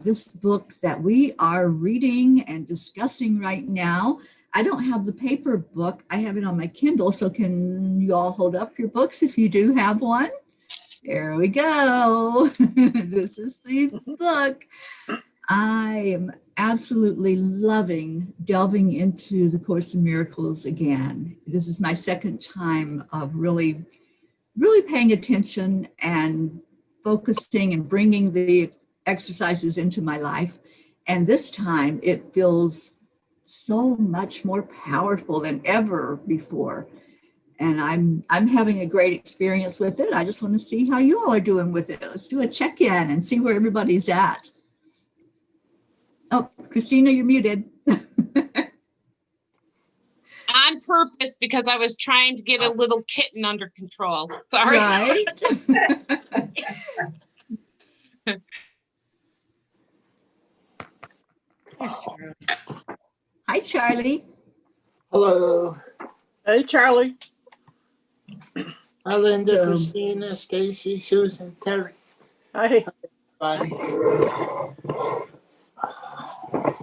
this book that we are reading and discussing right now. I don't have the paper book. I have it on my Kindle. So can you all hold up your books if you do have one? There we go. This is the book. I am absolutely loving delving into the Course in Miracles again. This is my second time of really paying attention and focusing and bringing the exercises into my life. And this time it feels so much more powerful than ever before. And I'm having a great experience with it. I just want to see how you all are doing with it. Let's do a check-in and see where everybody's at. Oh, Christina, you're muted. On purpose, because I was trying to get a little kitten under control. Sorry. Right. Hi, Charlie. Hello. Hey, Charlie. Hi, Linda, Christina, Stacy, Susan, Terry. Hi. Buddy.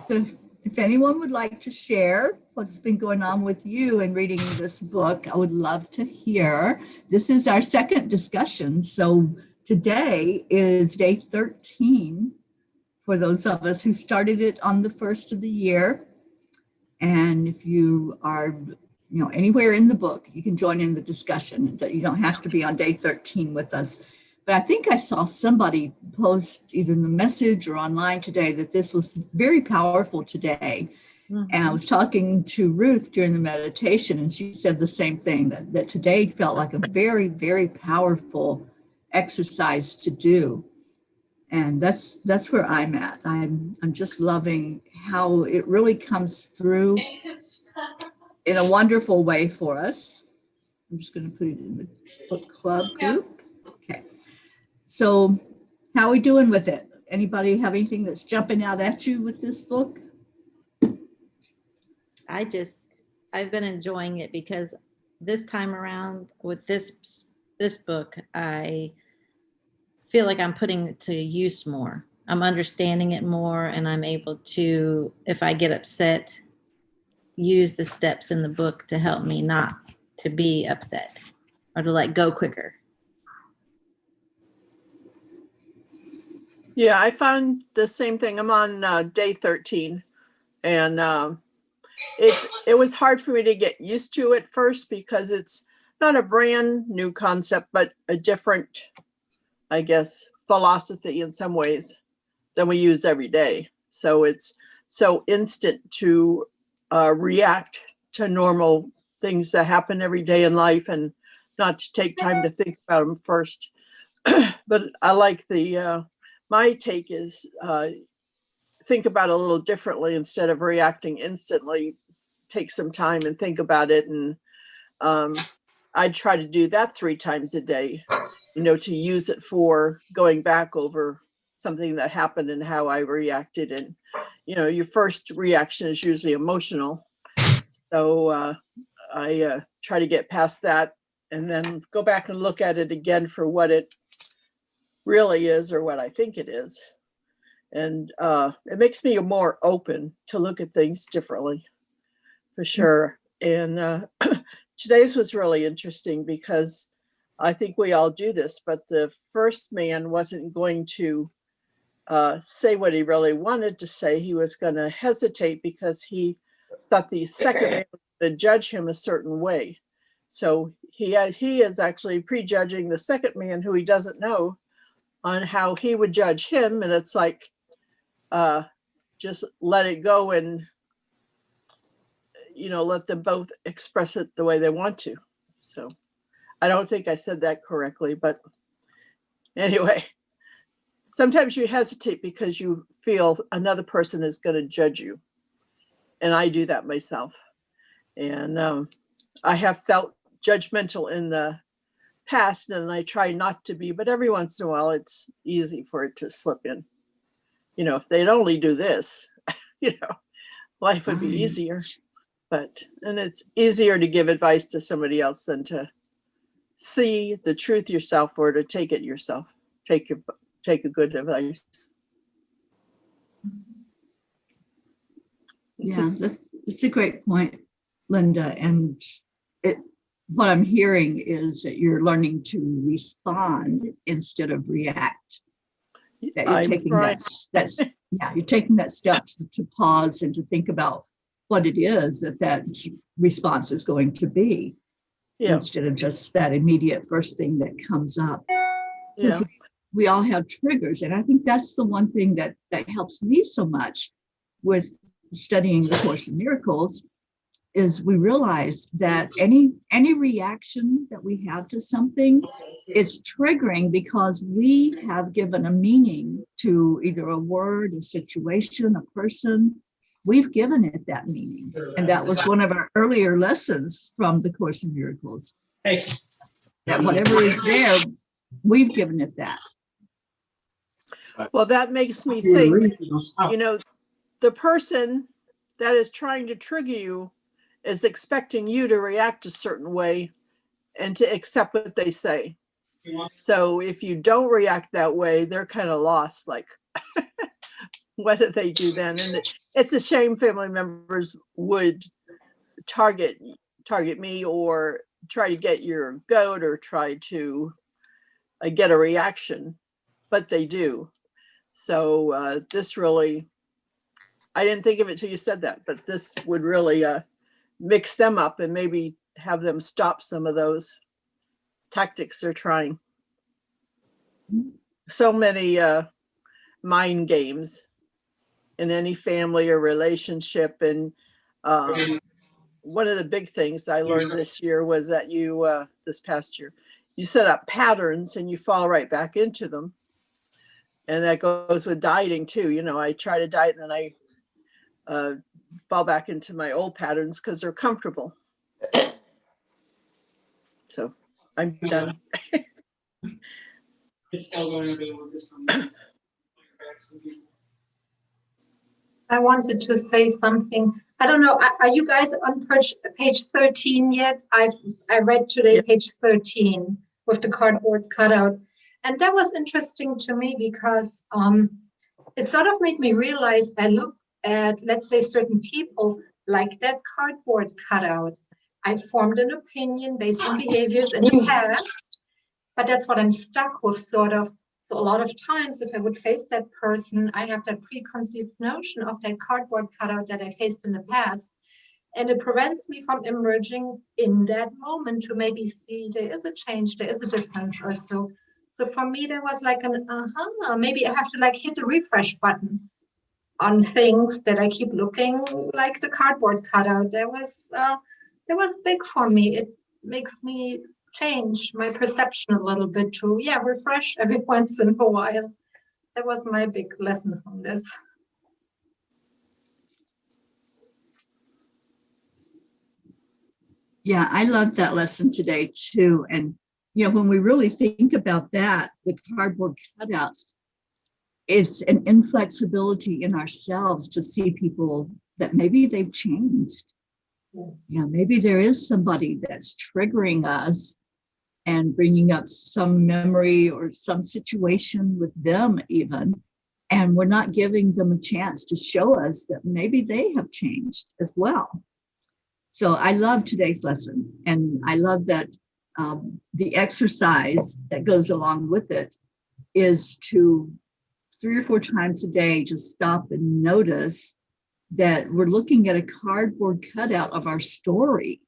So if anyone would like to share what's been going on with you in reading this book, I would love to hear. This is our second discussion. So today is day 13 for those of us who started it on the first of the year. And if you are, anywhere in the book, you can join in the discussion. You don't have to be on day 13 with us. But I think I saw somebody post either in the message or online today that this was very powerful today. Mm-hmm. And I was talking to Ruth during the meditation, and she said the same thing, that today felt like a very, very powerful exercise to do. And that's where I'm at. I'm just loving how it really comes through in a wonderful way for us. I'm just going to put it in the book club group. Okay. So how are we doing with it? Anybody have anything that's jumping out at you with this book? I've been enjoying it because this time around with this book, I feel like I'm putting it to use more. I'm understanding it more, and I'm able to, if I get upset, use the steps in the book to help me not to be upset or to let go quicker. Yeah, I found the same thing. I'm on day 13, and it was hard for me to get used to at first because it's not a brand new concept, but a different, I guess, philosophy in some ways than we use every day. So it's so instant to react to normal things that happen every day in life and not to take time to think about them first. But I like my take is think about it a little differently instead of reacting instantly. Take some time and think about it. And I try to do that 3 times a day, to use it for going back over something that happened and how I reacted. And, your first reaction is usually emotional. So I try to get past that and then go back and look at it again for what it really is or what I think it is. And it makes me more open to look at things differently, for sure. And today's was really interesting because I think we all do this, but the first man wasn't going to say what he really wanted to say. He was going to hesitate because he thought the second man was going to judge him a certain way. So he is actually prejudging the second man who he doesn't know on how he would judge him. And it's like, just let it go and, let them both express it the way they want to. So I don't think I said that correctly, but anyway, sometimes you hesitate because you feel another person is going to judge you. And I do that myself. And I have felt judgmental in the past, and I try not to be, but every once in a while it's easy for it to slip in. If they'd only do this, life would be easier. And it's easier to give advice to somebody else than to see the truth yourself or to take it yourself. Take a good advice. Yeah, that's a great point, Linda. And what I'm hearing is that you're learning to respond instead of react. That you're I'm taking trying. you're taking that step to pause and to think about what it is that response is going to be, Yeah, instead of just that immediate first thing that comes up. yeah, We all have triggers, and I think that's the one thing that helps me so much with studying the Course in Miracles, is we realize that any reaction that we have to something, it's triggering because we have given a meaning to either a word, a situation, a person. We've given it that meaning. And that was one of our earlier lessons from the Course in Miracles. That whatever is there, we've given it that. well, that makes me think, the person that is trying to trigger you is expecting you to react a certain way and to accept what they say. So if you don't react that way, they're kind of lost. Like, what do they do then? And it's a shame family members would target me or try to get your goat or try to get a reaction, but they do. So this really, I didn't think of it till you said that, but this would really mix them up and maybe have them stop some of those tactics they're trying. So many mind games in any family or relationship. And one of the big things I learned this year was that this past year, you set up patterns and you fall right back into them. And that goes with dieting too. I try to diet and then I fall back into my old patterns because they're comfortable. So I'm done. I wanted to say something. I don't know. Are you guys on page 13 yet? I read today page 13 with the cardboard cutout. And that was interesting to me because it sort of made me realize I look at, let's say, certain people like that cardboard cutout. I formed an opinion based on behaviors in the past, but that's what I'm stuck with, sort of. So a lot of times, if I would face that person, I have that preconceived notion of that cardboard cutout that I faced in the past. And it prevents me from emerging in that moment to maybe see there is a change, there is a difference or so. So for me, there was like maybe I have to hit the refresh button on things that I keep looking like the cardboard cutout. That was big for me. It makes me change my perception a little bit to refresh every once in a while. That was my big lesson from this. Yeah, I love that lesson today too. And when we really think about that, the cardboard cutouts, it's an inflexibility in ourselves to see people that maybe they've changed. Maybe there is somebody that's triggering us and bringing up some memory or some situation with them even. And we're not giving them a chance to show us that maybe they have changed as well. So I love today's lesson. And I love that the exercise that goes along with it is to 3 or 4 times a day, just stop and notice that we're looking at a cardboard cutout of our story.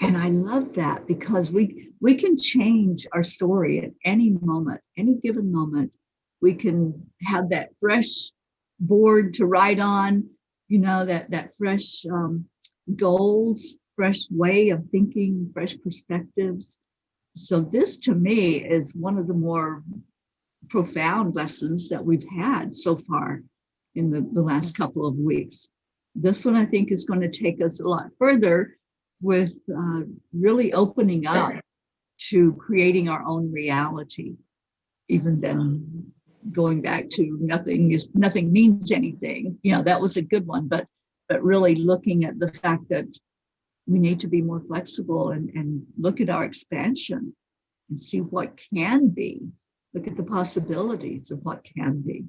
And I love that because we can change our story at any moment, any given moment. We can have that fresh board to write on, that fresh goals, fresh way of thinking, fresh perspectives. So this to me is one of the more profound lessons that we've had so far in the last couple of weeks. This one I think is going to take us a lot further with really opening up to creating our own reality, even then going back to nothing means anything. That was a good one, but really looking at the fact that we need to be more flexible and look at our expansion and see what can be. Look at the possibilities of what can be.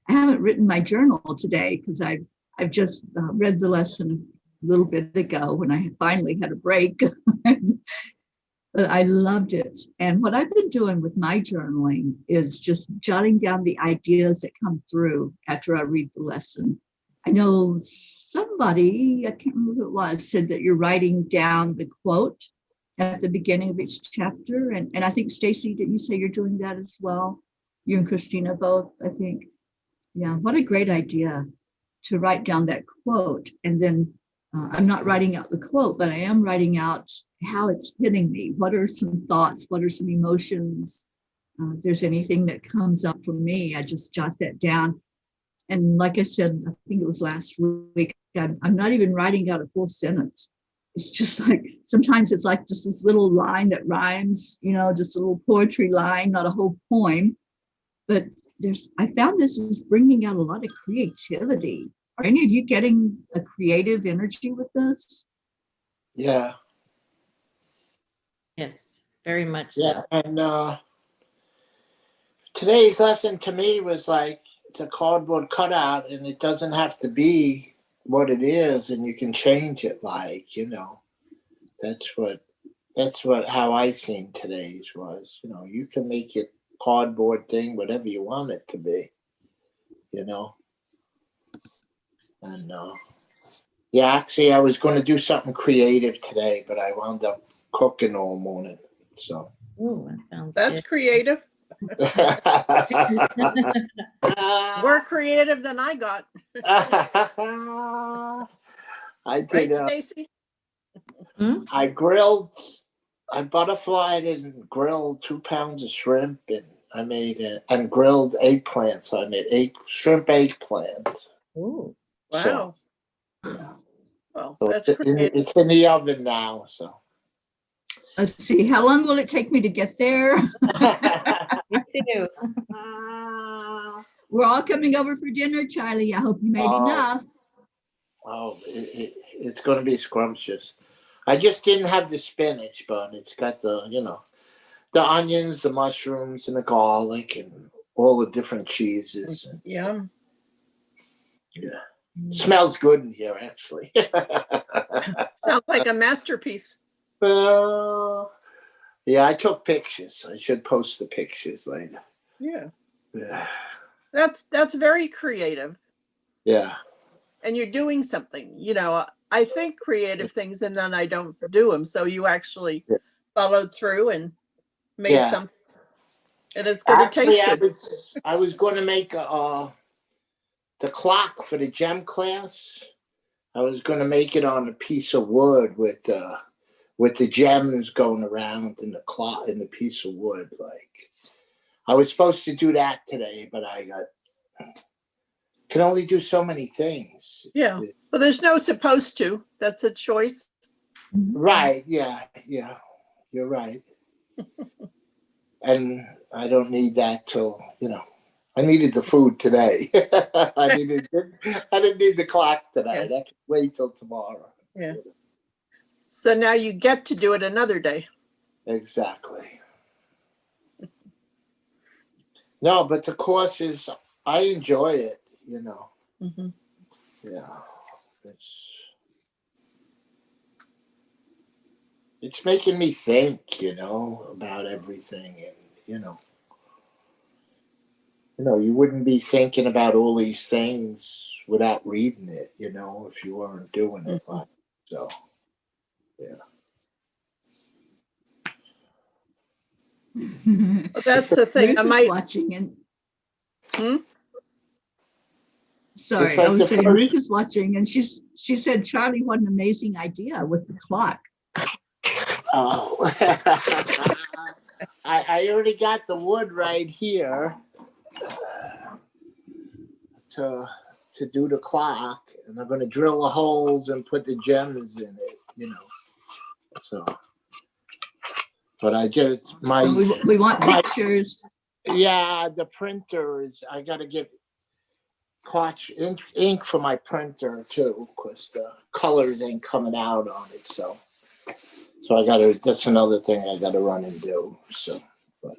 I haven't written my journal today because I I've just read the lesson a little bit ago when I finally had a break. But I loved it. And what I've been doing with my journaling is just jotting down the ideas that come through after I read the lesson. I know somebody, I can't remember who it was, said that you're writing down the quote at the beginning of each chapter. And I think, Stacy, did you say you're doing that as well? You and Christina both, I think. Yeah, what a great idea to write down that quote. And then I'm not writing out the quote, but I am writing out how it's hitting me. What are some thoughts? What are some emotions? If there's anything that comes up for me, I just jot that down. And like I said, I think it was last week, I'm not even writing out a full sentence. It's just like, sometimes it's like just this little line that rhymes, just a little poetry line, not a whole poem. But I found this is bringing out a lot of creativity. Are any of you getting a creative energy with this? Yeah, Yes, very much yeah. so. And today's lesson to me was like it's a cardboard cutout, and it doesn't have to be what it is, and you can change it. That's what how I seen today's was. You can make it cardboard thing whatever you want it to be. And yeah, actually, I was going to do something creative today, but I wound up cooking all morning. So Ooh, that sounds That's good. creative. More creative than I got. I Right, did. Stacy? I grilled. I butterflied and grilled 2 pounds of shrimp, and I made and grilled eggplants. So I made shrimp eggplants. Ooh. Wow. Yeah. Well, So that's creative. it's in the oven now. So. Let's see, how long will it take me to get there? Me too. We're all coming over for dinner, Charlie. I hope you made enough. Oh, it's going to be scrumptious. I just didn't have the spinach, but it's got the onions, the mushrooms, and the garlic, and all the different cheeses. Yum. Yeah. Smells good in here, actually. Sounds like a masterpiece. Yeah, I took pictures. I should post the pictures later. Yeah. Yeah. That's very creative. Yeah. And you're doing something. I think creative things and then I don't do them. So you actually followed through and made something. And it's going to taste good. I was going to make the clock for the gem class. I was going to make it on a piece of wood with the gems going around in the clock in the piece of wood. Like I was supposed to do that today, but I can only do so many things. Yeah. Well, there's no supposed to. That's a choice. Right. Yeah. You're right. And I don't need that till, I needed the food today. I didn't need the clock today. Yeah. I can wait till tomorrow. Yeah. So now you get to do it another day. Exactly. No, but the course is, I enjoy it, Mm-hmm. Yeah. It's making me think, about everything, and, you wouldn't be thinking about all these things without reading it, if you weren't doing it. Mm-hmm. So, yeah. Well, that's the thing. Ruth is watching and sorry, It's like I was the saying first- Ruth is watching and she said, Charlie, what an amazing idea with the clock. Oh, I already got the wood right here to do the clock, and I'm going to drill the holes and put the gems in it, So, but I just So we want pictures. Yeah, the printer is. I got to get ink for my printer too, because the colors ain't coming out on it. So I got to. That's another thing I got to run and do. So, but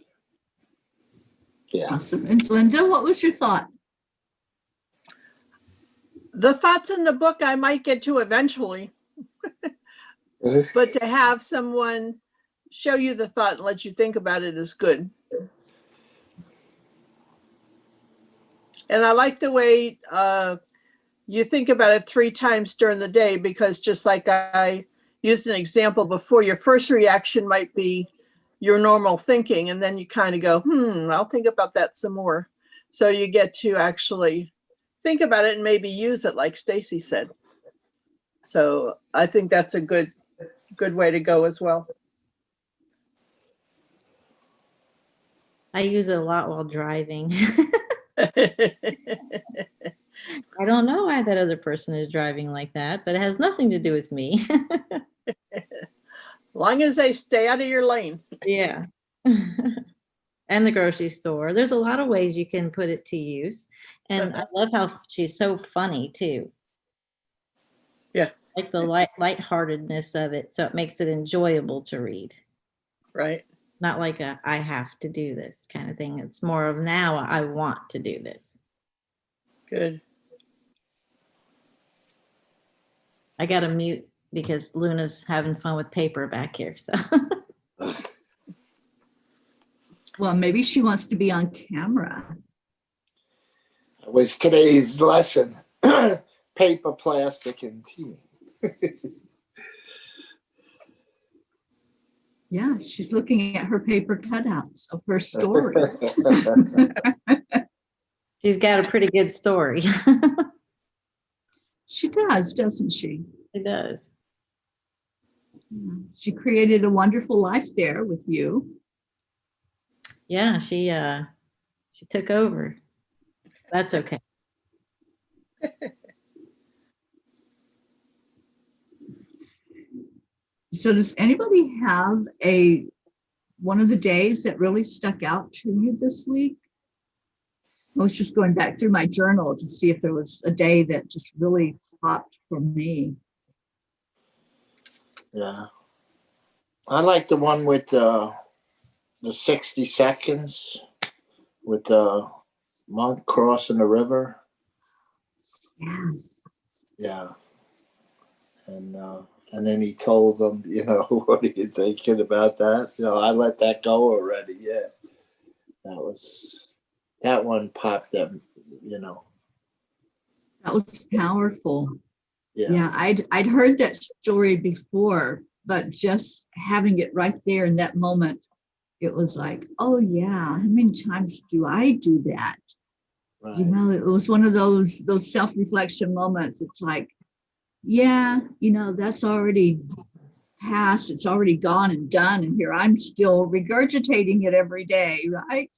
yeah. Awesome. And Linda, what was your thought? The thoughts in the book I might get to eventually, but to have someone show you the thought and let you think about it is good. And I like the way you think about it 3 times during the day, because just like I used an example before, your first reaction might be your normal thinking, and then you kind of go, I'll think about that some more. So you get to actually think about it and maybe use it, like Stacy said. So I think that's a good way to go as well. I use it a lot while driving. I don't know why that other person is driving like that, but it has nothing to do with me. Long as they stay out of your lane. Yeah. And the grocery store. There's a lot of ways you can put it to use. And I love how she's so funny too. Yeah. Like the lightheartedness of it. So it makes it enjoyable to read. Right. Not like a I have to do this kind of thing. It's more of now I want to do this. Good. I got to mute because Luna's having fun with paper back here. So Well, maybe she wants to be on camera. That was today's lesson. Paper, plastic, and tea. Yeah, she's looking at her paper cutouts of her story. she's got a pretty good story. She does, doesn't she? She does. She created a wonderful life there with you. Yeah, she took over. That's okay. So does anybody have one of the days that really stuck out to you this week? I was just going back through my journal to see if there was a day that just really popped for me. Yeah. I like the one with the 60 seconds with the monk crossing the river. Yes. Yeah. And then he told them, what are you thinking about that? I let that go already. Yeah. That one popped up, That was powerful. Yeah. Yeah, I'd heard that story before, but just having it right there in that moment, it was like, oh yeah, how many times do I do that? Right. It was one of those self-reflection moments. It's like, yeah, that's already past. It's already gone and done. And here I'm still regurgitating it every day, right?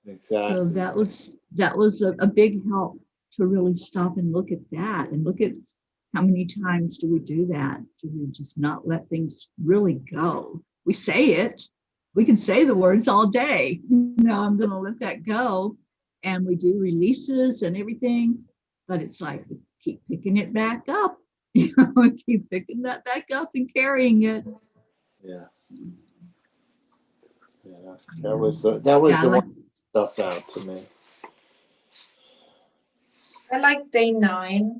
Exactly. So that was a big help to really stop and look at that and look at how many times do we do that? Do we just not let things really go? We say it. We can say the words all day. I'm going to let that go. And we do releases and everything, but it's like we keep picking it back up. Keep picking that back up and carrying it. Yeah. Yeah. That was the one that stuck out to me. I like day 9,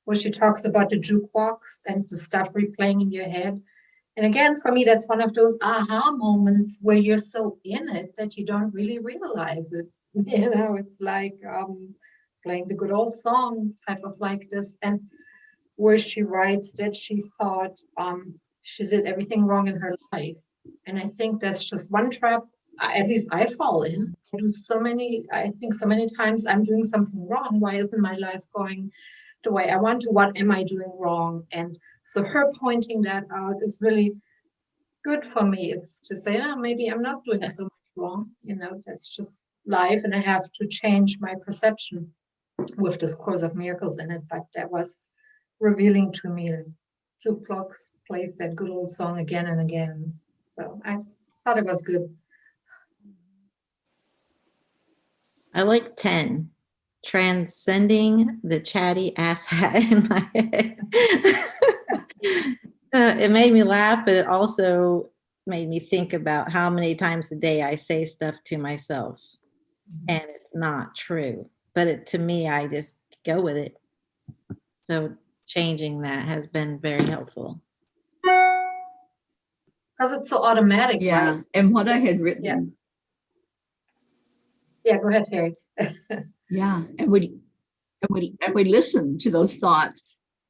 where she talks about the jukebox and the stuff replaying in your head. And again, for me, that's one of those aha moments where you're so in it that you don't really realize it. It's like playing the good old song type of like this. And where she writes that she thought she did everything wrong in her life. And I think that's just one trap, at least I fall in. I think so many times I'm doing something wrong. Why isn't my life going the way I want to? What am I doing wrong? And so her pointing that out is really good for me. It's to say, maybe I'm not doing so much wrong. That's just life. And I have to change my perception with this Course of Miracles in it. But that was revealing to me. Jukebox plays that good old song again and again. So I thought it was good. I like 10, transcending the chatty ass hat in my head. It made me laugh, but it also made me think about how many times a day I say stuff to myself and it's not true. But to me, I just go with it. So changing that has been very helpful. Because it's so automatic, Yeah, right? and what I had written, Yeah, go ahead, Terry. yeah, and we listen to those thoughts.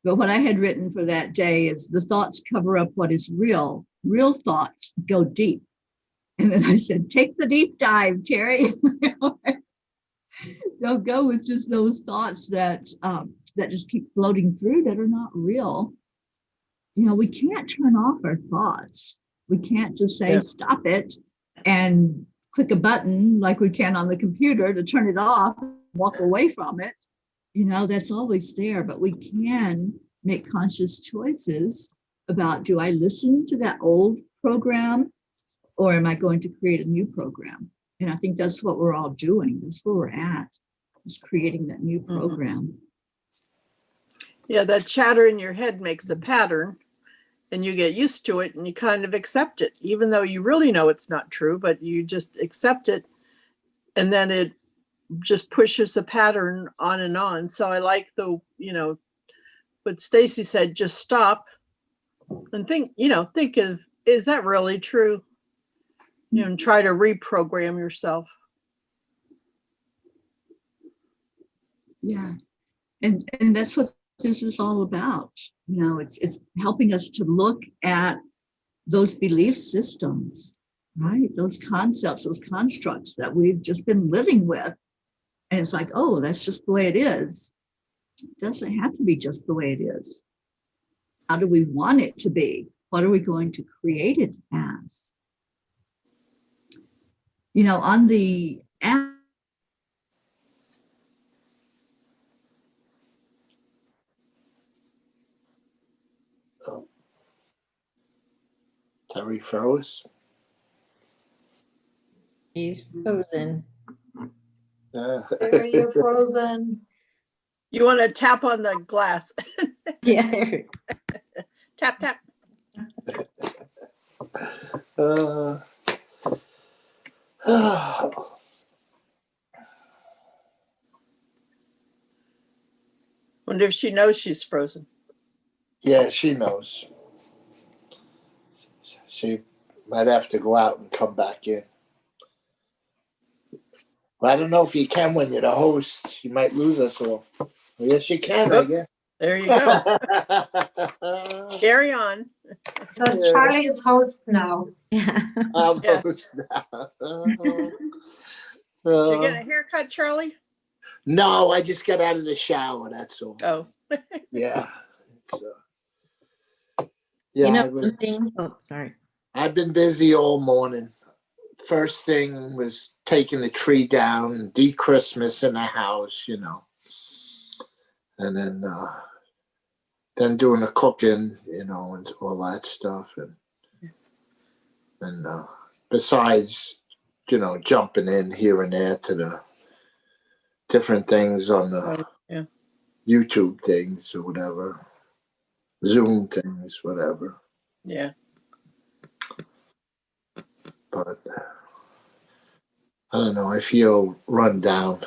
But what I had written for that day is the thoughts cover up what is real. Real thoughts go deep. And then I said, take the deep dive, Terry. Don't go with just those thoughts that just keep floating through that are not real. You know, we can't turn off our thoughts. We can't just say, Yeah. stop it, and click a button like we can on the computer to turn it off, walk away from it. You know, that's always there, but we can make conscious choices about, do I listen to that old program or am I going to create a new program? And I think that's what we're all doing. That's where we're at, is creating that new program. Yeah, that chatter in your head makes a pattern and you get used to it and you kind of accept it, even though you really know it's not true, but you just accept it. And then it just pushes the pattern on and on. So I like what Stacy said, just stop and think of, is that really true? And try to reprogram yourself. Yeah. And that's what this is all about. You know, it's helping us to look at those belief systems, right? Those concepts, those constructs that we've just been living with. And it's like, oh, that's just the way it is. It doesn't have to be just the way it is. How do we want it to be? What are we going to create it as? You know, on the app, Terry froze. He's frozen. Terry, you're frozen. You want to tap on the glass. Yeah. Tap, tap. Wonder if she knows she's frozen. Yeah, she knows. She might have to go out and come back in. But I don't know if you can when you're the host. You might lose us all. Yes, you can, I Oop. guess. There you go. Carry on. Says Yeah. Charlie is host now. I'm Yes. host now. Did you get a haircut, Charlie? No, I just got out of the shower, that's all. Oh, Yeah. It's, You yeah, know something? Oh, sorry. I've been busy all morning. First thing was taking the tree down, de-Christmas in the house, you know. And then doing the cooking, you know, and all that stuff. And besides, you know, jumping in here and there to the different things on the right. Yeah. YouTube things or whatever, Zoom things, whatever. Yeah. But I don't know, I feel run down.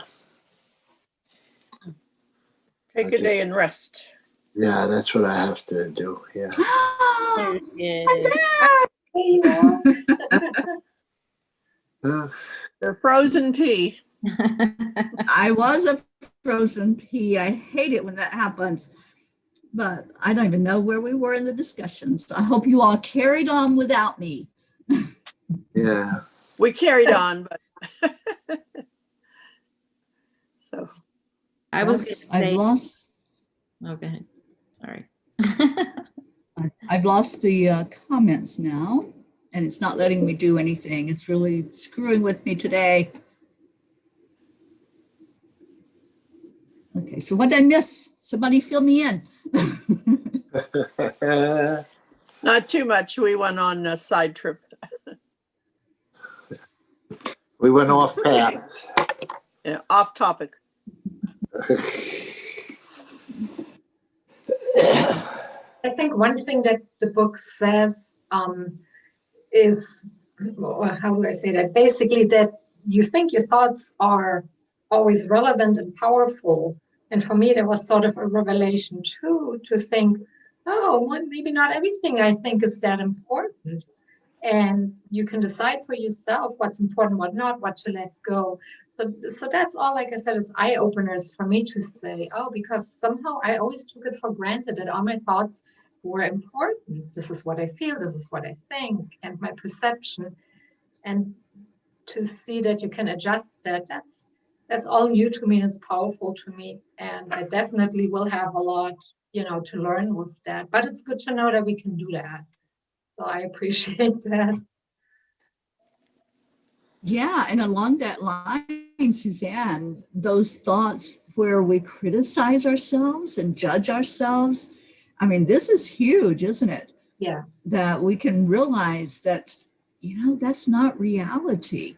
Take a day and rest. Yeah, that's what I have to do. Yeah. Yeah. There you are. The frozen pea. I was a frozen pea. I hate it when that happens. But I don't even know where we were in the discussions. I hope you all carried on without me. Yeah. We carried on, but so I was Yes, gonna I've say, lost. oh, go ahead. Sorry. I've lost the comments now, and it's not letting me do anything. It's really screwing with me today. Okay, so what did I miss? Somebody fill me in. not too much. We went on a side trip. We went off That's okay. path. Yeah, off topic. I think one thing that the book says is, or how do I say that? Basically, that you think your thoughts are always relevant and powerful, And for me, that was sort of a revelation too, to think, oh, well, maybe not everything I think is that important. And you can decide for yourself what's important, what not, what to let go. So that's all, like I said, is eye openers for me to say, oh, because somehow I always took it for granted that all my thoughts were important. This is what I feel, this is what I think, and my perception. And to see that you can adjust that, that's all new to me and it's powerful to me. And I definitely will have a lot, to learn with that. But it's good to know that we can do that. So I appreciate that. Yeah, and along that line, Suzanne, those thoughts where we criticize ourselves and judge ourselves, I mean, this is huge, isn't it? Yeah. That we can realize that, that's not reality.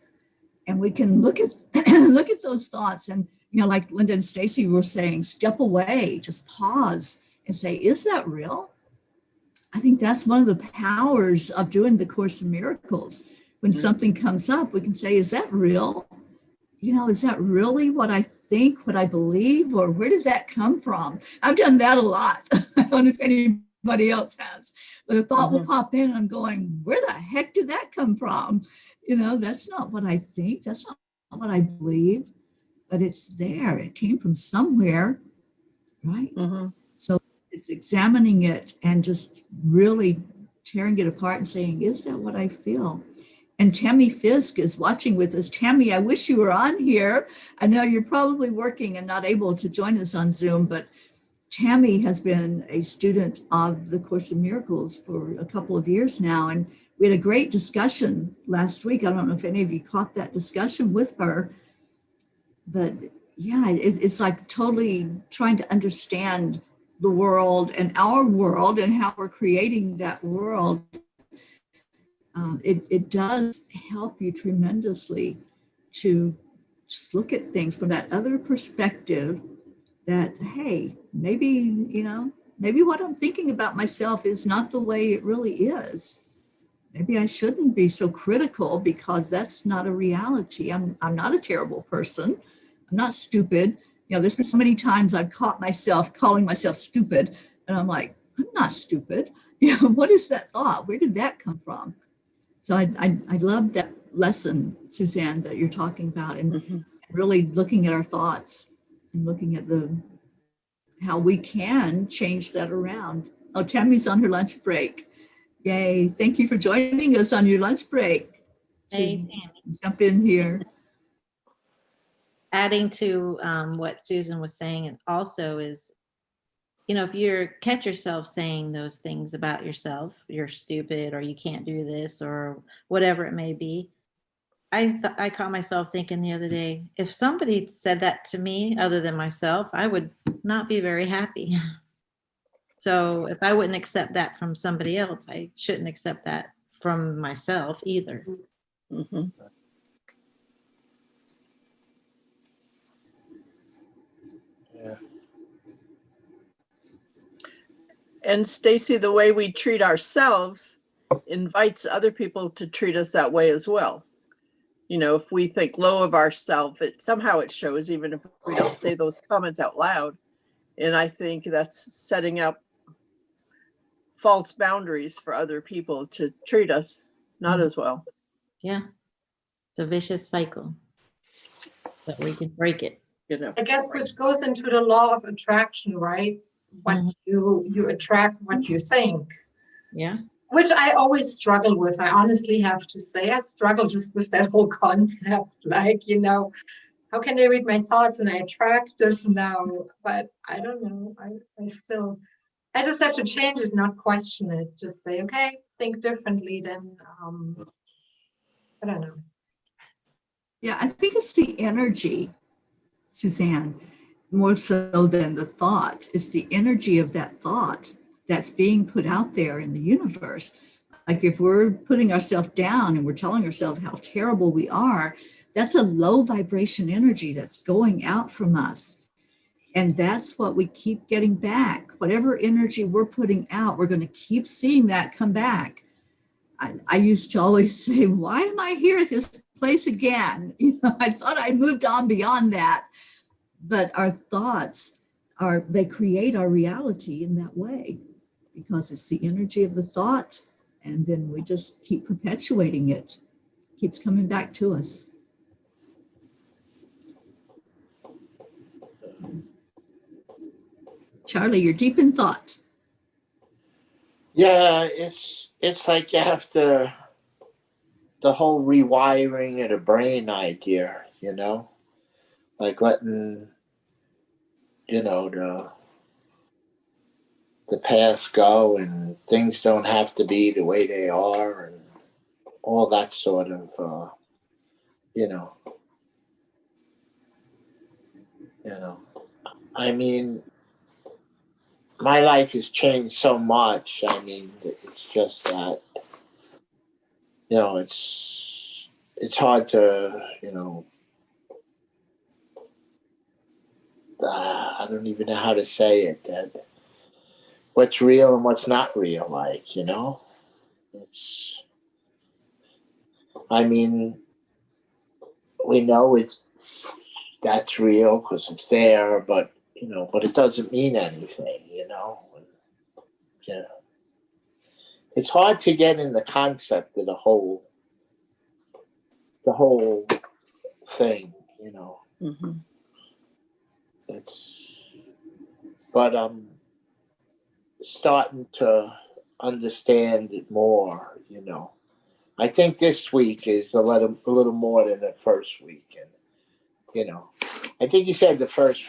And we can look at look at those thoughts and, like Linda and Stacy were saying, step away, just pause and say, is that real? I think that's one of the powers of doing the Course in Miracles. When something comes up, we can say, is that real? Is that really what I think, what I believe, or where did that come from? I've done that a lot. I don't know if anybody else has, but a thought will pop in and I'm going, where the heck did that come from? That's not what I think. That's not what I believe, but it's there. It came from somewhere, right? So it's examining it and just really tearing it apart and saying, is that what I feel? And Tammy Fisk is watching with us. Tammy, I wish you were on here. I know you're probably working and not able to join us on Zoom, but Tammy has been a student of the Course in Miracles for a couple of years now. And we had a great discussion last week. I don't know if any of you caught that discussion with her, but yeah, it's like totally trying to understand the world and our world and how we're creating that world. It does help you tremendously to just look at things from that other perspective that, hey, maybe what I'm thinking about myself is not the way it really is. Maybe I shouldn't be so critical because that's not a reality. I'm not a terrible person. I'm not stupid. There's been so many times I've caught myself calling myself stupid and I'm like, I'm not stupid. What is that thought? Where did that come from? So I love that lesson, Suzanne, that you're talking about and really looking at our thoughts and looking at how we can change that around. Oh, Tammy's on her lunch break. Yay. Thank you for joining us on your lunch break. Hey, Tammy. Jump in here. Adding to what Susan was saying, and also is, if you catch yourself saying those things about yourself, you're stupid or you can't do this or whatever it may be. I caught myself thinking the other day, if somebody said that to me other than myself, I would not be very happy. So if I wouldn't accept that from somebody else, I shouldn't accept that from myself either. Yeah. And Stacy, the way we treat ourselves invites other people to treat us that way as well. If we think low of ourselves, somehow it shows, even if we don't say those comments out loud. And I think that's setting up false boundaries for other people to treat us not as well. Yeah. It's a vicious cycle, but we can break it. I guess which goes into the law of attraction, right? What you attract, what you think. Yeah. Which I always struggle with. I honestly have to say, I struggle just with that whole concept. Like, how can they read my thoughts and I attract this now? But I don't know. I just have to change it, not question it. Just say, okay, think differently. Then, I don't know. Yeah, I think it's the energy, Suzanne, more so than the thought. It's the energy of that thought that's being put out there in the universe. Like if we're putting ourselves down and we're telling ourselves how terrible we are, that's a low vibration energy that's going out from us. And that's what we keep getting back. Whatever energy we're putting out, we're going to keep seeing that come back. I used to always say, why am I here at this place again? I thought I moved on beyond that. but our thoughts they create our reality in that way because it's the energy of the thought. And then we just keep perpetuating it, keeps coming back to us. Charlie, you're deep in thought. Yeah, it's like you have to, the whole rewiring of the brain idea, you know, like letting, you know, the past go and things don't have to be the way they are and all that sort of, you know, I mean, my life has changed so much. I mean, it's just that, you know, it's hard to, you know, I don't even know how to say it, that what's real and what's not real, like, you know, I mean, we know that's real because it's there, but, you know, but it doesn't mean anything, you know. Yeah. It's hard to get in the concept of the whole thing, you know. Mhm. But I'm starting to understand it more, you know. I think this week is a little more than the first week, and you know, I think you said the first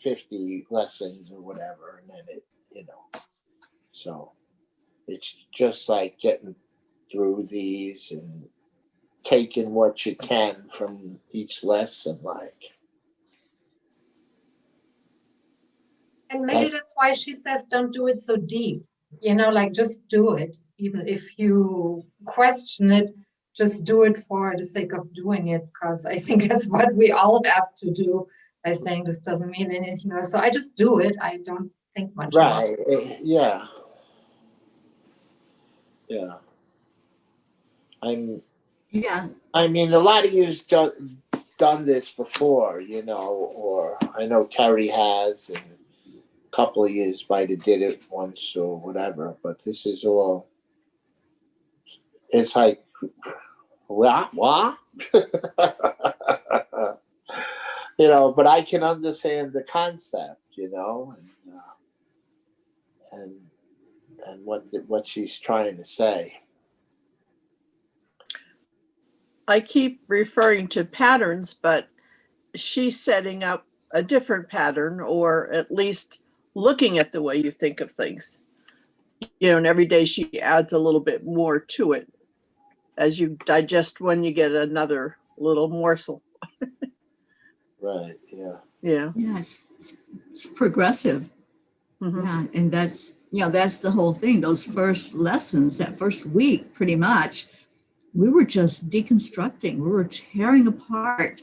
50 lessons or whatever, and then it, you know, so it's just like getting through these and taking what you can from each lesson, like. And maybe that's why she says, don't do it so deep. You know, like just do it. Even if you question it, just do it for the sake of doing it. Because I think that's what we all have to do by saying this doesn't mean anything. So I just do it. I don't think much about Right. it. Yeah. Yeah. Yeah. I mean, a lot of you's done this before, you know, or I know Terry has, and a couple of years might have did it once or whatever, but this is all, it's like, what? You know, but I can understand the concept, you know, and what she's trying to say. I keep referring to patterns, but she's setting up a different pattern, or at least looking at the way you think of things. You know, and every day she adds a little bit more to it as you digest one, you get another little morsel. Right. Yeah. Yeah. Yeah, it's progressive. Mhm. Yeah, and that's, you know, that's the whole thing. Those first lessons, that first week, pretty much, we were just deconstructing. We were tearing apart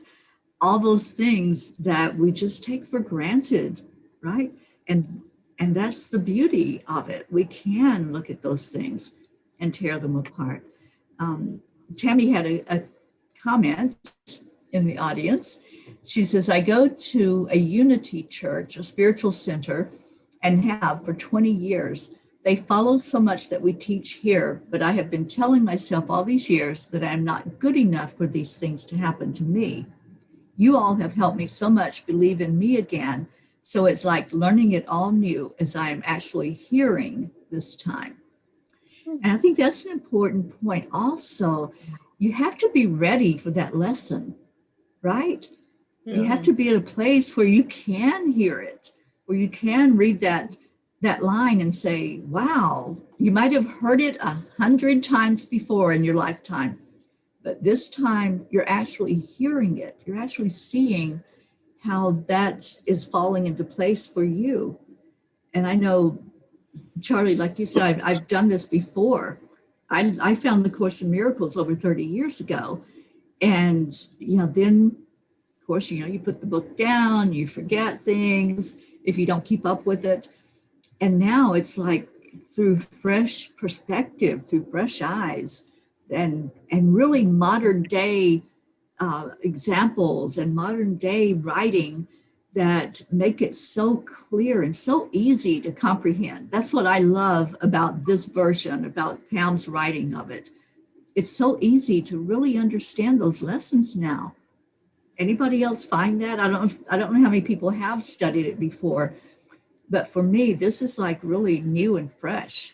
all those things that we just take for granted, right? And that's the beauty of it. We can look at those things and tear them apart. Tammy had a comment in the audience. She says, I go to a Unity church, a spiritual center, and have for 20 years. They follow so much that we teach here, but I have been telling myself all these years that I'm not good enough for these things to happen to me. You all have helped me so much believe in me again. So it's like learning it all new as I am actually hearing this time. And I think that's an important point also. You have to be ready for that lesson, right? You have to be at a place where you can hear it, where you can read that line and say, wow, you might have heard it 100 times before in your lifetime, but this time you're actually hearing it. You're actually seeing how that is falling into place for you. And I know, Charlie, like you said, I've done this before. I found the Course in Miracles over 30 years ago. And, you know, then of course, you know, you put the book down, you forget things if you don't keep up with it. And now it's like through fresh perspective, through fresh eyes, and really modern day examples and modern day writing, that make it so clear and so easy to comprehend. That's what I love about this version, about Pam's writing of it. It's so easy to really understand those lessons now. Anybody else find that? I don't know how many people have studied it before, but for me, this is like really new and fresh.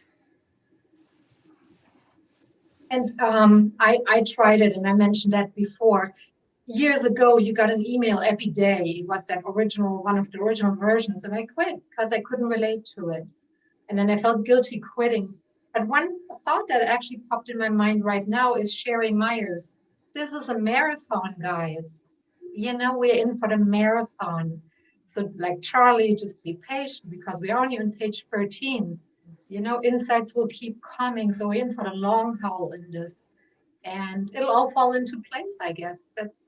And I tried it, and I mentioned that before. Years ago, you got an email every day. It was that original, one of the original versions, and I quit because I couldn't relate to it. And then I felt guilty quitting. But one thought that actually popped in my mind right now is Sherry Myers. This is a marathon, guys. You know, we're in for the marathon. So like Charlie, just be patient because we're only on page 13. You know, insights will keep coming. So we're in for the long haul in this. And it'll all fall into place, I guess. That's,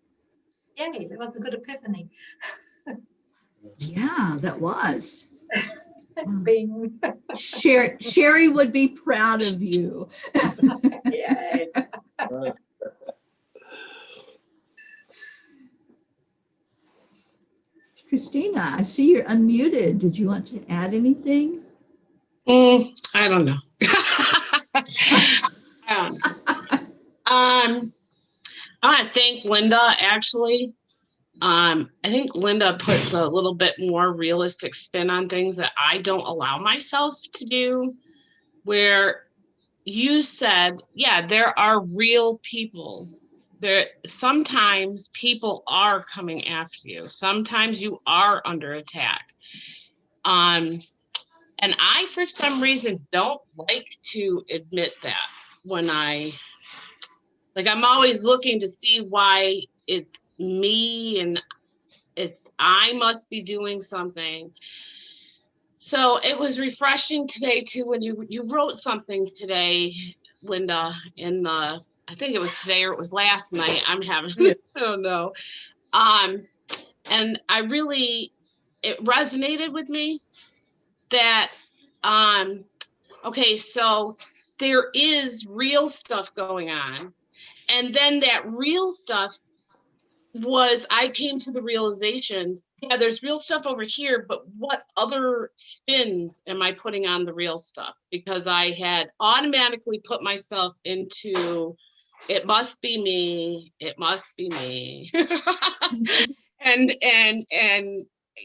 yay, that was a good epiphany. Yeah, that was. Bing. Sherry would be proud of you. Yay. Christina, I see you're unmuted. Did you want to add anything? I don't know. I don't know. I want to thank Linda, actually. I think Linda puts a little bit more realistic spin on things that I don't allow myself to do, where you said, yeah, there are real people. Sometimes people are coming after you. Sometimes you are under attack. And I, for some reason, don't like to admit that when I'm always looking to see why it's me and I must be doing something. So it was refreshing today too, when you wrote something today, Linda, I think it was today or it was last night. I don't know. And it resonated with me that, okay, so there is real stuff going on. And then that real stuff I came to the realization, yeah, there's real stuff over here, but what other spins am I putting on the real stuff? Because I had automatically put myself into, it must be me, it must be me. and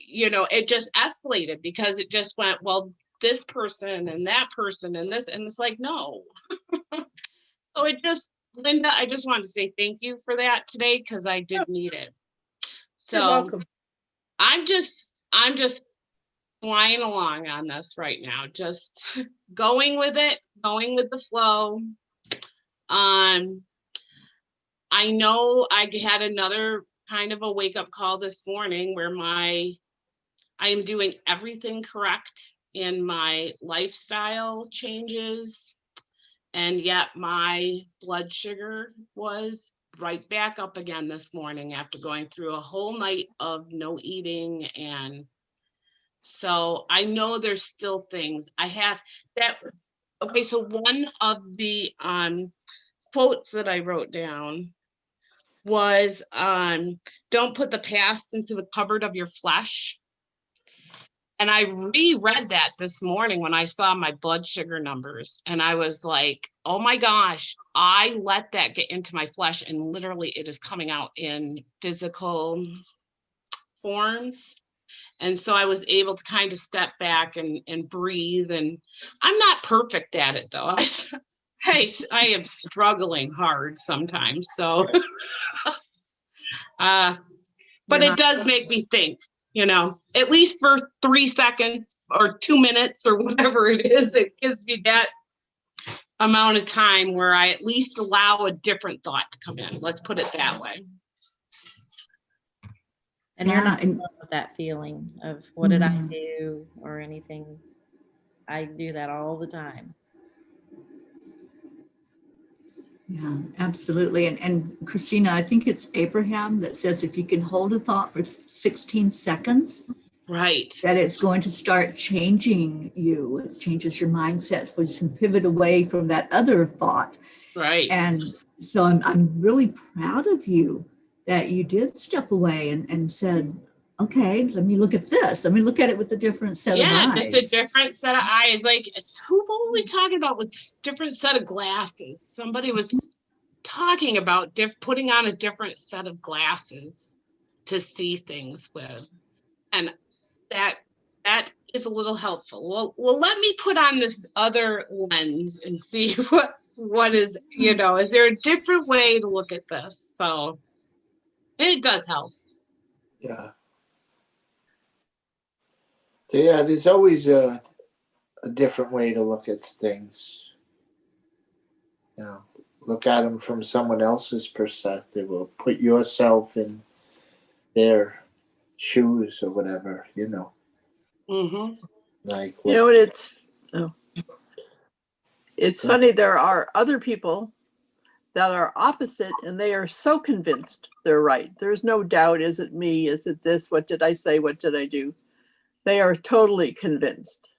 you know, it just escalated because it just went, well, this person and that person and this, and it's like, no. So Linda, I just wanted to say thank you for that today, because I did need it. So You're welcome. I'm just flying along on this right now, just going with it, going with the flow. I know I had another kind of a wake-up call this morning where I am doing everything correct in my lifestyle changes. And yet my blood sugar was right back up again this morning after going through a whole night of no eating. And so I know there's still things I have that. Okay, so one of the quotes that I wrote down was, don't put the past into the cupboard of your flesh. And I reread that this morning when I saw my blood sugar numbers, and I was like, oh my gosh, I let that get into my flesh, and literally it is coming out in physical forms. And so I was able to kind of step back and breathe. And I'm not perfect at it though. I am struggling hard sometimes. So, but it does make me think. You know, at least for 3 seconds or 2 minutes or whatever it is, it gives me that amount of time where I at least allow a different thought to come in. Let's put it that way. And you're not Yeah, in love with that feeling of what did I do or anything. I do that all the time. Yeah, absolutely. And Christina, I think it's Abraham that says if you can hold a thought for 16 seconds, Right. that it's going to start changing you. It changes your mindset, so you can pivot away from that other thought. Right. And so I'm really proud of you that you did step away and said, okay, let me look at this. Let me look at it with a different set of Yeah, eyes. just a different set of eyes. Like, what were we talking about with this different set of glasses? Somebody was talking about putting on a different set of glasses to see things with. And that is a little helpful. Well, let me put on this other lens and see what is, is there a different way to look at this? So it does help. Yeah. Yeah, there's always a different way to look at things. Look at them from someone else's perspective, or put yourself in their shoes or whatever, Mm-hmm. like You know what, it's funny, there are other people that are opposite and they are so convinced they're right. There's no doubt, is it me? Is it this? What did I say? What did I do? They are totally convinced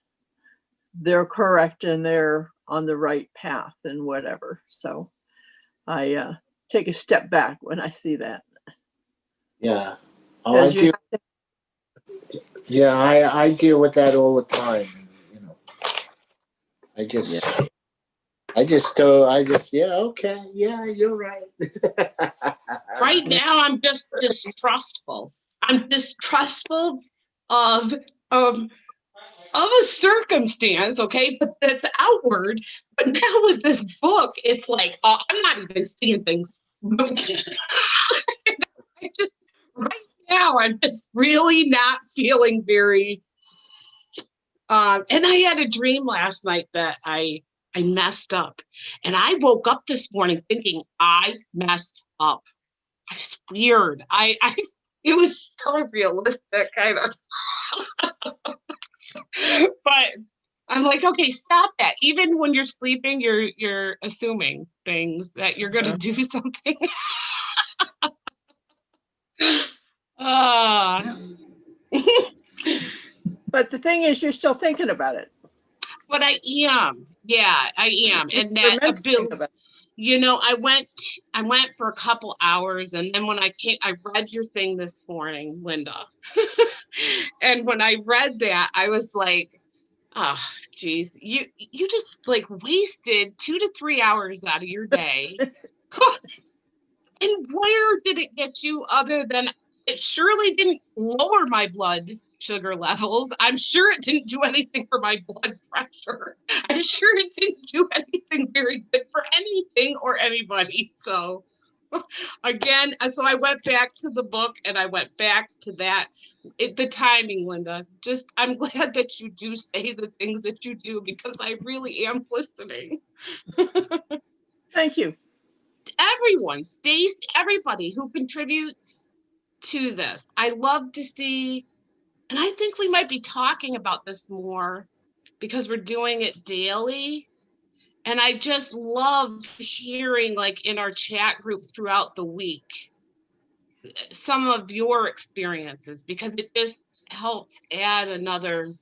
they're correct and they're on the right path and whatever. So I take a step back when I see that. yeah. Because you have to Yeah, I deal with that all the time. Okay, yeah, you're right. Right now, I'm just distrustful. I'm distrustful of a circumstance, okay, but that's outward. But now with this book, it's like, I'm not even seeing things. Right now, I'm just really not feeling very. And I had a dream last night that I messed up, and I woke up this morning thinking I messed up. It's weird. It was so realistic, kind of. But I'm like, okay, stop that. Even when you're sleeping, you're assuming things that you're gonna do something. But the thing is, you're still thinking about it. But I am. Yeah, I am. And You're that meant to think ability, about it. I went for a couple hours, and then when I read your thing this morning, Linda. And when I read that, I was like, oh, geez, you just like wasted 2 to 3 hours out of your day. And where did it get you other than it surely didn't lower my blood sugar levels. I'm sure it didn't do anything for my blood pressure. I'm sure it didn't do anything very good for anything or anybody. So again, so I went back to the book and I went back to that. The timing, Linda, I'm glad that you do say the things that you do because I really am listening. Thank you. Everyone, Stace, everybody who contributes to this. I love to see, and I think we might be talking about this more because we're doing it daily. And I just love hearing, like in our chat group throughout the week, some of your experiences, because it just helps add another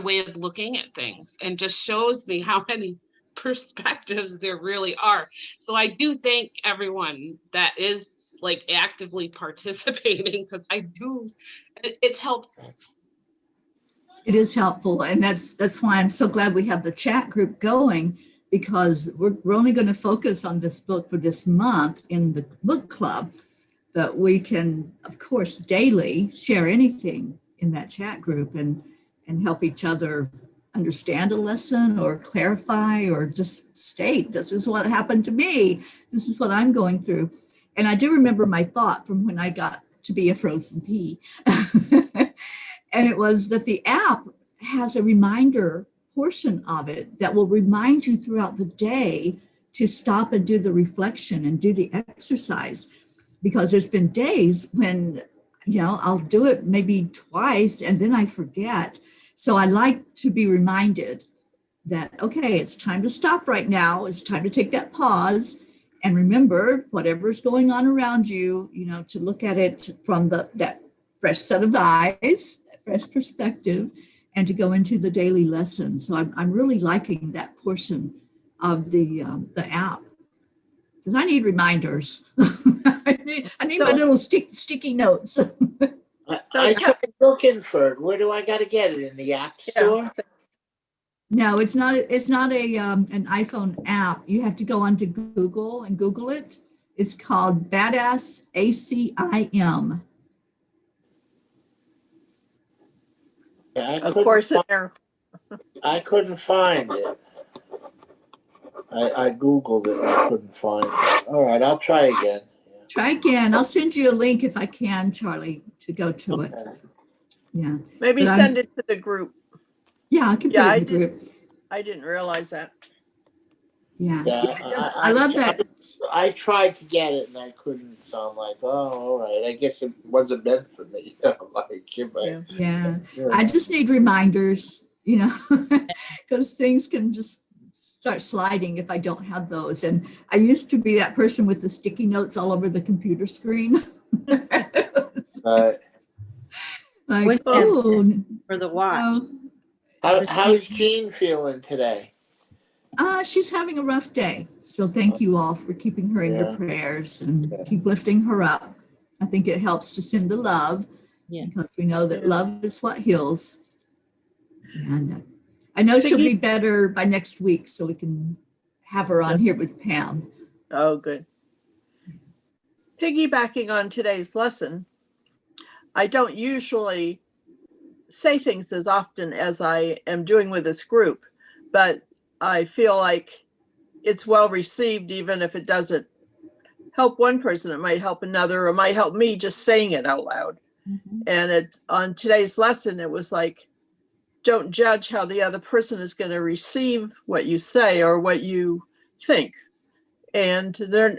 way of looking at things and just shows me how many perspectives there really are. So I do thank everyone that is like actively participating because it's helpful. It is helpful. And that's why I'm so glad we have the chat group going, because we're only going to focus on this book for this month in the book club. But we can, of course, daily share anything in that chat group and help each other understand a lesson or clarify or just state, this is what happened to me. This is what I'm going through. And I do remember my thought from when I got to be a frozen pea. And it was that the app has a reminder portion of it that will remind you throughout the day to stop and do the reflection and do the exercise. Because there's been days when, I'll do it maybe twice and then I forget. So I like to be reminded that, okay, it's time to stop right now. It's time to take that pause and remember whatever's going on around you, to look at it from that fresh set of eyes, that fresh perspective, and to go into the daily lesson. So I'm really liking that portion of the app. because I need reminders. I need my So- little sticky notes. I tried looking for it. Where do I got to get it? In the App Store? Yeah. No, it's not. It's not a an iPhone app. You have to go onto Google and Google it. It's called Badass ACIM. Yeah, Of course, I couldn't find it. I Googled it and I couldn't find it. All right, I'll try again. Try again. I'll send you a link if I can, Charlie, to go to it. Okay. Yeah, maybe But I'm- send it to the group. yeah, I can Yeah, put it in the group. I didn't realize that. Yeah, Yeah, I love that. I tried to get it and I couldn't. So I'm like, oh, all right. I guess it wasn't meant for me. Like, if I, Yeah. Yeah, I just need reminders, because things can just start sliding if I don't have those. And I used to be that person with the sticky notes all over the computer screen. But Like, Which oh, For the watch. no. how's Jean feeling today? She's having a rough day. So thank you all for keeping her in your Yeah. prayers and keep lifting her up. I think it helps to send the love Yeah. because we know that Yeah. love is what heals. And I know she'll be better by next week, so we can have her on here with Pam. Oh, good. Piggybacking on today's lesson, I don't usually say things as often as I am doing with this group, but I feel like it's well received, even if it doesn't help one person, it might help another, or might help me just saying it out loud. Mhm. And it's on today's lesson, it was like, don't judge how the other person is going to receive what you say or what you think. And they're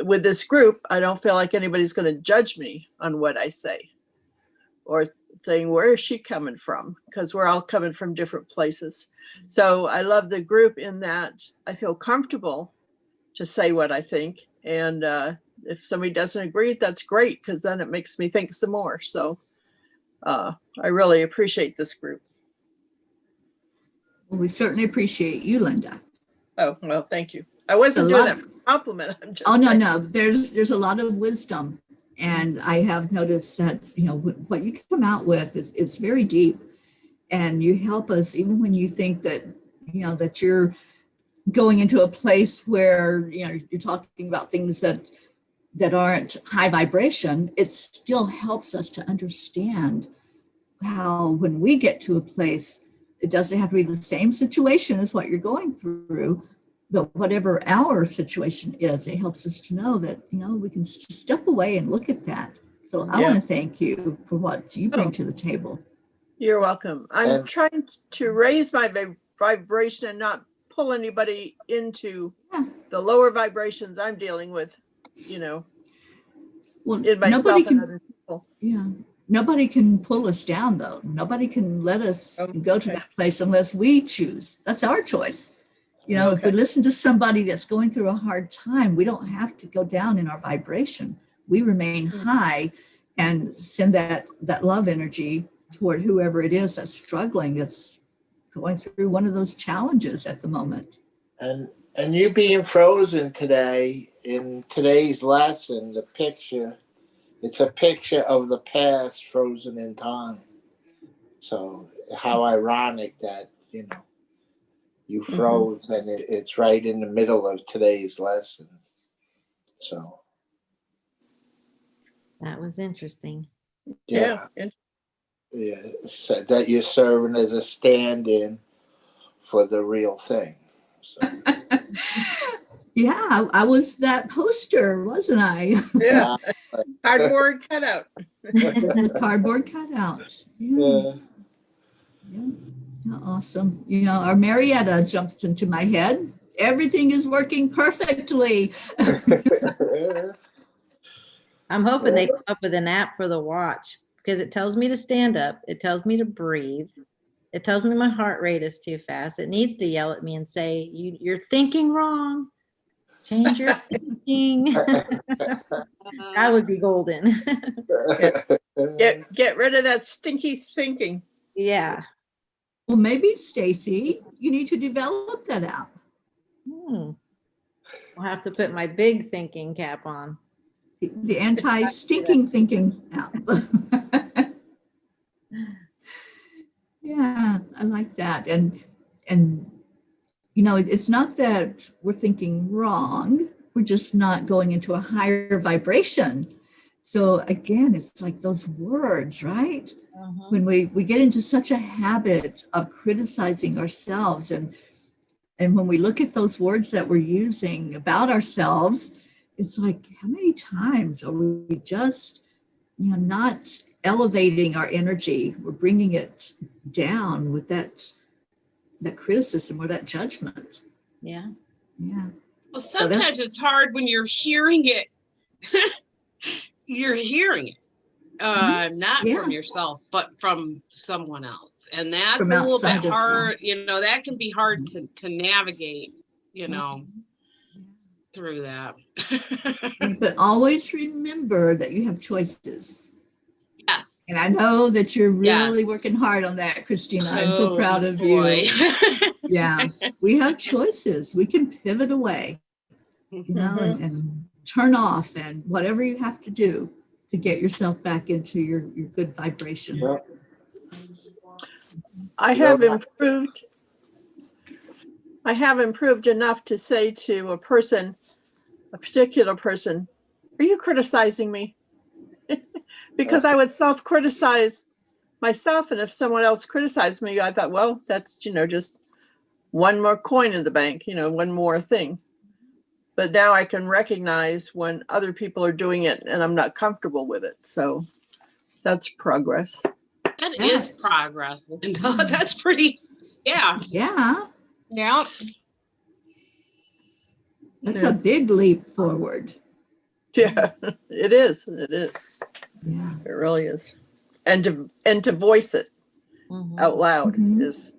with this group, I don't feel like anybody's going to judge me on what I say or saying, where is she coming from? Because we're all coming from different places. So I love the group in that I feel comfortable to say what I think. And if somebody doesn't agree, that's great, because then it makes me think some more. So I really appreciate this group. Well, we certainly appreciate you, Linda. Oh, well, thank you. I wasn't It's a doing lot- that for a compliment. I'm just Oh, no, saying. no, there's a lot of wisdom. And I have noticed that, what you come out with is very deep. And you help us even when you think that, that you're going into a place where, you're talking about things that aren't high vibration. It still helps us to understand how when we get to a place, it doesn't have to be the same situation as what you're going through, but whatever our situation is, it helps us to know that, we can step away and look at that. So I Yeah. want to thank you for what you bring Oh. to the table. You're welcome. I'm And- trying to raise my vibration and not pull anybody into Yeah. the lower vibrations I'm dealing with, Well, in myself nobody and can, other people. yeah, nobody can pull us down though. Nobody can let us Oh, go to okay. that place unless we choose. That's our choice. If we Okay. listen to somebody that's going through a hard time, we don't have to go down in our vibration. We remain Mm. high and send that love energy toward whoever it is that's struggling, that's going through one of those challenges at the moment. And you being frozen today in today's lesson, the picture, it's a picture of the past frozen in time. So how ironic that, you froze and it's right in the middle of today's lesson. So, That was interesting. yeah. And Yeah, so that you're serving as a stand-in for the real thing. So, Yeah, I was that poster, wasn't I? yeah, cardboard cutout. It's a cardboard cutout. Yeah. yeah. Yeah, awesome. Our Marietta jumps into my head. Everything is working perfectly. I'm hoping they come up with an app for the watch because it tells me to stand up. It tells me to breathe. It tells me my heart rate is too fast. It needs to yell at me and say, you're thinking wrong. Change your thinking. That would be golden. Get rid of that stinky thinking. Yeah. Well, maybe, Stacy, you need to develop that app. Hmm. I'll have to put my big thinking cap on. The anti-stinking thinking app. Yeah, I like that. And it's not that we're thinking wrong. We're just not going into a higher vibration. So again, it's like those words, right? When we get into such a habit of criticizing ourselves, and when we look at those words that we're using about ourselves, it's like, how many times are we just, not elevating our energy? We're bringing it down with that criticism or that judgment. Yeah. Yeah. Well, So sometimes that's- it's hard when you're hearing it. You're hearing it, not Yeah. from yourself, but from someone else. And that's From a little outside bit of you. hard, that can be hard to navigate, through that. But always remember that you have choices. Yes. And I know that you're really Yes. working hard on that, Christina. I'm so Oh, proud of boy. you. Yeah, we have choices. We can pivot away, and turn off, and whatever you have to do to get yourself back into your good vibration. Yeah. I have improved. I have improved enough to say to a particular person, are you criticizing me? Because I would self-criticize myself. And if someone else criticized me, I thought, well, that's, just one more coin in the bank, one more thing. But now I can recognize when other people are doing it and I'm not comfortable with it. So that's progress. That Yeah. is progress, Linda. That's pretty, yeah. Yeah, Yeah. that's Yeah. a big leap forward. Yeah, it is. It is. Yeah. It really is. And to voice it Mhm. out loud Mhm.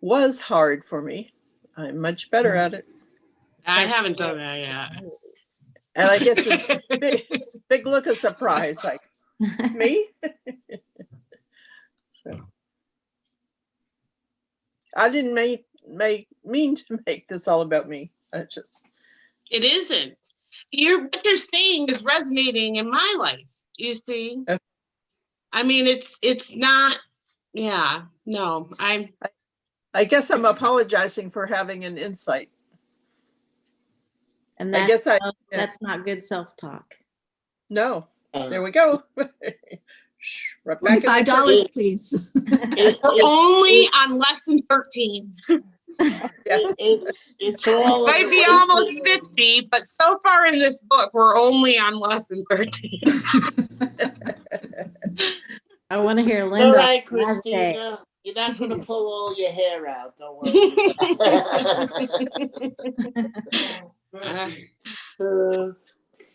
was hard for me. I'm much better at it. I haven't done that yet. And I get this big look of surprise, like, me? So I didn't mean to make this all about me. I just, It isn't. What they're saying is resonating in my life, you see? Okay. I mean, it's not, yeah, no, I guess I'm apologizing for having an insight. And I guess yeah. that's not good self-talk. No, there we go. Shh, right back in the $25, please. we're only on lesson 13. It's all Might be almost 50, but so far in this book, we're only on lesson 13. I want to hear All Linda. right, last day. Christina. You're not going to pull all your hair out. Don't worry.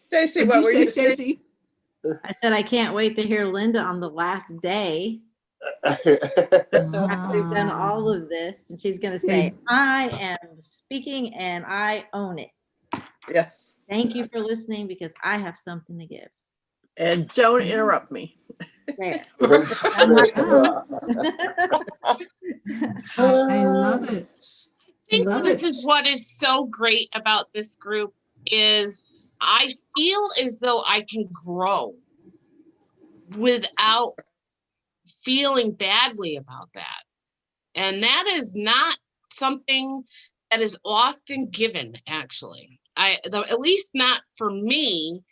Stacy, What'd what you were say, you saying? Stacey? I said I can't wait to hear Linda on the last day after we've done all of this, and she's going to say, Okay. I am speaking and I own it. Yes. Thank you for listening because I have something to give. And don't interrupt me. There. I love it. I think Love this it. is what is so great about this group is I feel as though I can grow without feeling badly about that. And that is not something that is often given, actually. At least not for me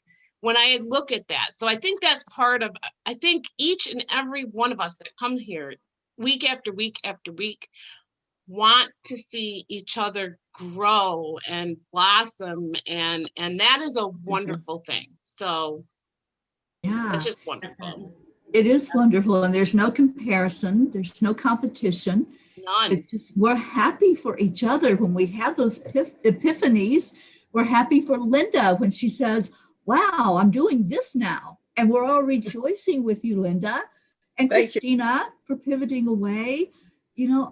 when I look at that. So I think that's part of, I think each and every one of us that come here week after week after week want to see each other grow and blossom, and that is a wonderful thing. So Yeah, it's just wonderful. it is wonderful. And there's no comparison. There's no competition. None. It's just, we're happy for each other when we have those epiphanies. We're happy for Linda when she says, wow, I'm doing this now. And we're all rejoicing with you, Linda. And Thank you. Christina for pivoting away.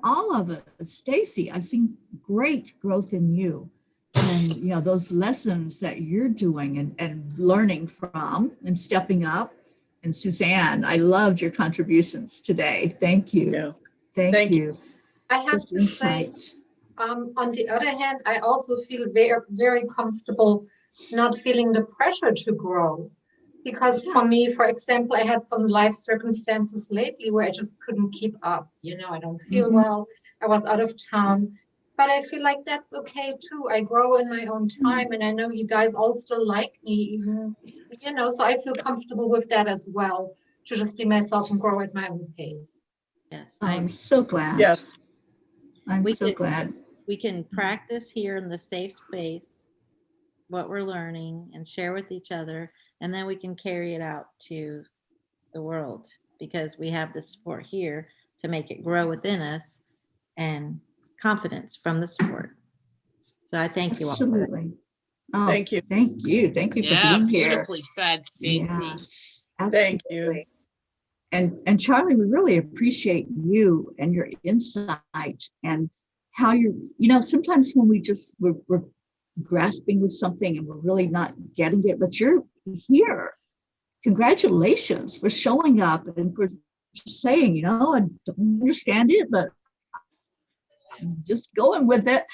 All of it. Stacy, I've seen great growth in you. And, those lessons that you're doing and learning from and stepping up. And Suzanne, I loved your contributions today. Thank you. Yeah. Thank Thank you. I have Such to say, insight. On the other hand, I also feel very, very comfortable not feeling the pressure to grow. Because for me, for example, I had some life circumstances lately where I just couldn't keep up. I don't feel Mhm. well. I was out of town. But I feel like that's okay too. I grow in my own time, and I know you guys all still like me, even, so I feel comfortable with that as well, to just be myself and grow at my own pace. Yes, I'm so glad. Yes. I'm We so could- glad. we can practice here in the safe space what we're learning and share with each other, and then we can carry it out to the world because we have the support here to make it grow within us and confidence from the support. So I thank you all. For that. Absolutely. Oh, Thank you. Thank you. Thank you for Yeah, being here. beautifully said, Stacy. Yes, Thank absolutely. you. And Charlie, we really appreciate you and your insight and how sometimes when we're grasping with something and we're really not getting it, but you're here. Congratulations for showing up and for saying, I don't understand it, but I'm just going with it,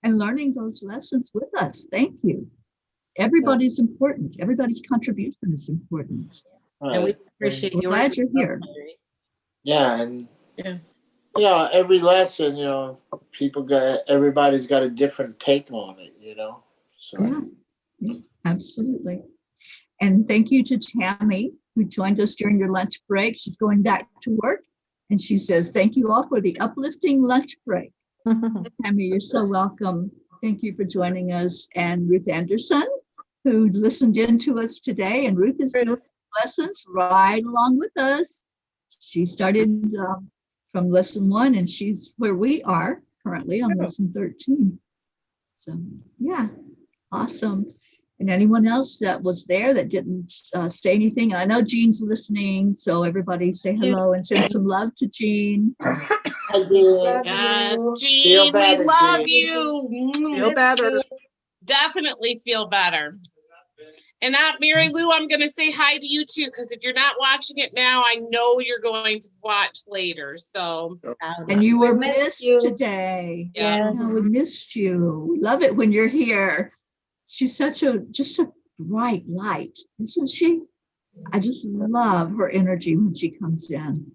and learning those lessons with us. Thank you. Everybody's important. Everybody's contribution is important. And we appreciate We're yours. glad you're here. Yeah, and Yeah. every lesson, everybody's got a different take on it, So Yeah, absolutely. And thank you to Tammy, who joined us during your lunch break. She's going back to work. And she says, thank you all for the uplifting lunch break. Tammy, you're so welcome. Thank you for joining us. And Ruth Anderson, who listened in to us today. And Ruth is doing lessons right along with us. She started from lesson 1, and she's where we are currently on lesson 13. So, yeah, awesome. And anyone else that was there that didn't say anything? I know Jean's listening, so everybody say hello and send some love to Jean. I did. Yes, you. Jean, we better, love Jean. you. Feel Miss better. you. Definitely feel better. And Mary Lou, I'm going to say hi to you too, because if you're not watching it now, I know you're going to watch later. So, And you were We miss missed you. today. yeah. Yes. No, we missed you. We love it when you're here. She's just a bright light, isn't she? I just love her energy when she comes in.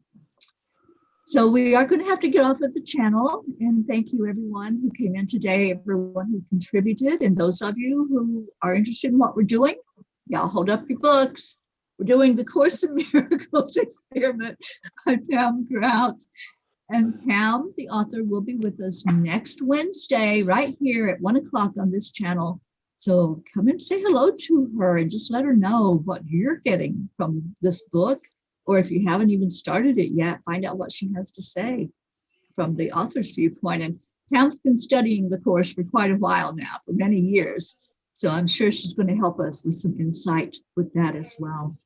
So we are going to have to get off of the channel, and thank you everyone who came in today, everyone who contributed, and those of you who are interested in what we're doing, y'all hold up your books. We're doing the Course in Miracles experiment by Pam Grout. And Pam, the author, will be with us next Wednesday right here at 1 o'clock on this channel. So come and say hello to her and just let her know what you're getting from this book. Or if you haven't even started it yet, find out what she has to say from the author's viewpoint. And Pam's been studying the course for quite a while now, for many years. So I'm sure she's going to help us with some insight with that as well.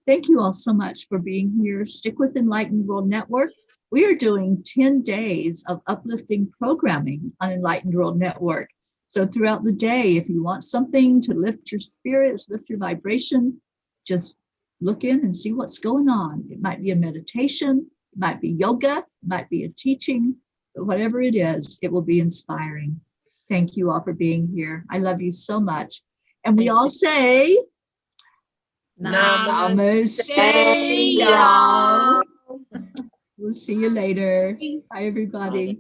Thank you all so much for being here. Stick with Enlightened World Network. We are doing 10 days of uplifting programming on Enlightened World Network. So throughout the day, if you want something to lift your spirits, lift your vibration, just look in and see what's going on. It might be a meditation, it might be yoga, it might be a teaching, but whatever it is, it will be inspiring. Thank you all for being here. I love you so much. And we all say, Namaste, y'all. We'll see you later. Bye, everybody.